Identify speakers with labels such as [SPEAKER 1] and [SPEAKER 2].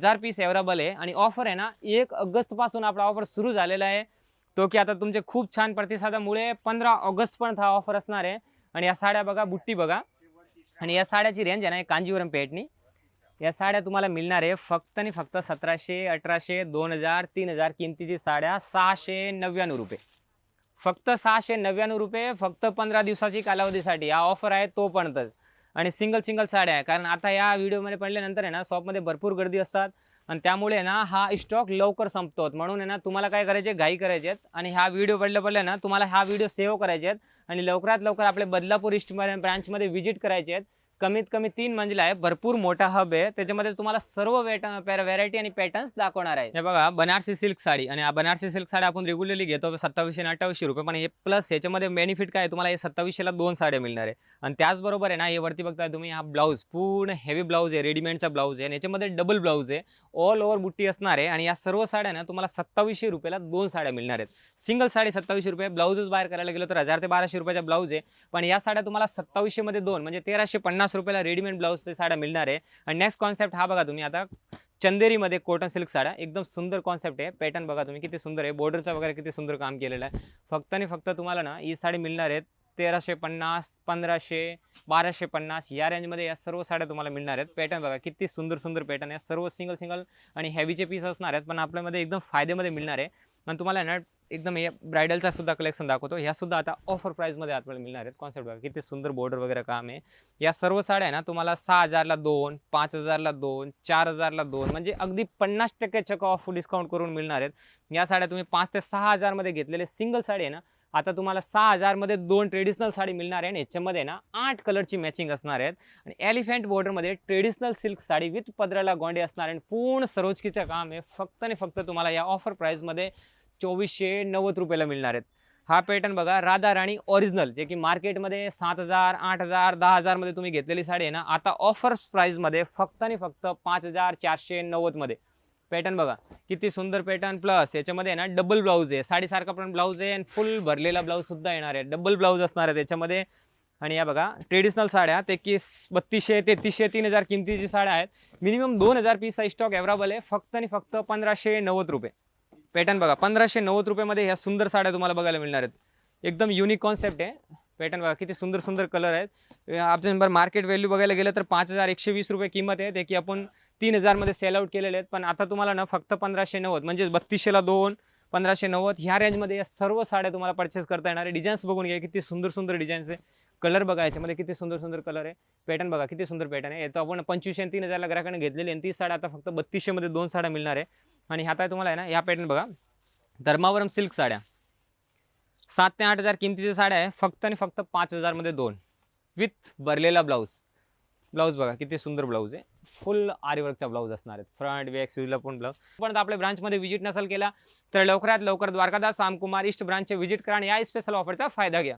[SPEAKER 1] 1000 piece available आहे आणि offer आहे ना 1 ऑगस्ट पासून आपला ऑफर सुरू झालेला आहे। तो की आता तुमचे खूप छान प्रतिसादामुळे 15 ऑगस्ट पर्यंत हा ऑफर असणार आहे। आणि या साड्या बघा, बुट्टी बघा आणि या साड्याची रेंज आहे ना कांजीवरम पेटनी। या साड्या तुम्हाला मिळणार आहे फक्त आणि फक्त 1700, 1800, 2000, 3000 किमतीची साड्या 699 रुपये। फक्त 699 रुपये, फक्त 15 दिवसाची कालावधीसाठी हा ऑफर आहे तोपर्यंतच। आणि सिंगल साड्या आहे, कारण आता या व्हिडिओमध्ये पडल्यानंतर आहे ना शॉपमध्ये भरपूर गर्दी असतात आणि त्यामुळे आहे ना हा स्टॉक लवकर संपतो। म्हणून आहे ना तुम्हाला काय करायचे, घाई करायची आहेत आणि हा व्हिडिओ पडल्या ना तुम्हाला हा व्हिडिओ सेव्ह करायचे आहेत आणि लवकरात लवकर आपले बदलापूर ईस्ट ब्रांचमध्ये व्हिजिट करायचे आहेत। कमीत कमी 3 मंजिला आहे, भरपूर मोठा हब आहे, त्याच्यामध्ये तुम्हाला सर्व व्हरायटी आणि पॅटर्न्स दाखवणार आहे। हे बघा बनारसी सिल्क साडी, आणि बनारसी सिल्क साडी आपण रेग्युलरली घेतो 2700 आणि 2800 रुपये, पण हे प्लस ह्याच्यामध्ये बेनिफिट काय आहे, तुम्हाला हे 2700 ला 2 साड्या मिळणार आहे। आणि त्याचबरोबर आहे ना हे वरती बघताय तुम्ही, हा ब्लाऊज पूर्ण हेवी ब्लाऊज आहे, रेडीमेडचा ब्लाऊज आहे आणि याच्यामध्ये डबल ब्लाऊज आहे, ऑल ओव्हर बुट्टी असणार आहे। आणि या सर्व साड्या ना तुम्हाला 2700 रुपयाला 2 साड्या मिळणार आहेत। सिंगल साडी 2700 रुपये, ब्लाऊजच बाहेर करायला गेलो तर 1000 ते 1200 रुपयाचा ब्लाऊज आहे, पण या साड्या तुम्हाला 2700 मध्ये 2 म्हणजे 1350 रुपयाला रेडीमेड ब्लाऊजचे साड्या मिळणार आहे। आणि नेक्स्ट कॉन्सेप्ट हा बघा तुम्ही, आता चंदेरीमध्ये कॉटन सिल्क साड्या, एकदम सुंदर कॉन्सेप्ट आहे। पॅटर्न बघा तुम्ही किती सुंदर आहे, बॉर्डरचा वगैरे किती सुंदर काम केलेलं आहे। फक्त आणि फक्त तुम्हाला ना ही साडी मिळणार आहे 1350, 1500, 1250 या रेंजमध्ये या सर्व साड्या तुम्हाला मिळणार आहेत। पॅटर्न बघा किती सुंदर पॅटर्न आहे, सर्व सिंगल आणि हेवीचे पीस असणार आहेत, पण आपल्यामध्ये एकदम फायदेमध्ये मिळणार आहे। आणि तुम्हाला ना एकदम हे ब्रायडलचा सुद्धा कलेक्शन दाखवतो, ह्या सुद्धा आता ऑफर प्राइसमध्ये आपल्याला मिळणार आहेत। कॉन्सेप्ट बघा किती सुंदर बॉर्डर वगैरे काम आहे। या सर्व साड्या आहे ना तुम्हाला 6000 ला 2, 5000 ला 2, 4000 ला 2 म्हणजे अगदी 50% चक ऑफ डिस्काउंट करून मिळणार आहेत। या साड्या तुम्ही 5 ते 6000 मध्ये घेतलेले सिंगल साडी आहे ना, आता तुम्हाला 6000 मध्ये 2 ट्रेडिशनल साडी मिळणार आहे आणि याच्यामध्ये ना 8 कलरची मॅचिंग असणार आहेत। आणि एलिफंट बॉर्डरमध्ये ट्रेडिशनल सिल्क साडी विथ पदराला गोंडे असणार आणि पूर्ण सरोजकीचं काम आहे। फक्त आणि फक्त तुम्हाला या ऑफर प्राइसमध्ये 2490 रुपयाला मिळणार आहेत। हा पॅटर्न बघा, राधा राणी ओरिजिनल, जे की मार्केटमध्ये 7000, 8000, 10000 मध्ये तुम्ही घेतलेली साडी आहे ना, आता ऑफर प्राइसमध्ये फक्त आणि फक्त 5490 मध्ये। पॅटर्न बघा किती सुंदर पॅटर्न, प्लस याच्यामध्ये ना डबल ब्लाऊज आहे, साडीसारखा पण ब्लाऊज आहे आणि फुल भरलेला ब्लाऊज सुद्धा येणार आहे, डबल ब्लाऊज असणार आहे त्याच्यामध्ये। आणि या बघा ट्रेडिशनल साड्या, ते की 3200, 3300, 3000 किमतीची साड्या आहेत। मिनिमम 2000 पीसचा स्टॉक अवेलेबल आहे, फक्त आणि फक्त 1590 रुपये। पॅटर्न बघा 1590 रुपयामध्ये ह्या सुंदर साड्या तुम्हाला बघायला मिळणार आहेत। एकदम युनिक कॉन्सेप्ट आहे। पॅटर्न बघा किती सुंदर कलर आहेत। आपण मार्केट व्हॅल्यू बघायला गेलं तर 5120 रुपये किंमत आहे, ते की आपण 3000 मध्ये सेल आउट केलेले आहेत, पण आता तुम्हाला ना फक्त 1590 म्हणजे 3200 ला 2, 1590 ह्या रेंजमध्ये या सर्व साड्या तुम्हाला परचेस करता येणार आहे। डिझाईन्स बघून घ्या किती सुंदर डिझाईन्स आहे, कलर बघा याच्यामध्ये किती सुंदर कलर आहे। पॅटर्न बघा किती सुंदर पॅटर्न आहे। याचं आपण 2500 आणि 3000 ला ग्राहकाने घेतलेली आणि ती साड्या आता फक्त 3200 मध्ये 2 साड्या मिळणार आहे। आणि आता तुम्हाला आहे ना ह्या पॅटर्न बघा, धर्मावरम सिल्क साड्या 7 ते 8000 किमतीच्या साड्या आहे, फक्त आणि फक्त 5000 मध्ये 2 विथ भरलेला ब्लाऊज बघा किती सुंदर ब्लाऊज आहे, फुल आरी वर्कचा ब्लाऊज असणार आहे, फ्रंट बॅक स्लीवला पण ब्लाऊज। पण आपल्या ब्रांचमध्ये व्हिजिट नसेल केला तर लवकरात लवकर द्वारकादास रामकुमार ईस्ट ब्रांचचे व्हिजिट करा आणि या स्पेशल ऑफरचा फायदा घ्या।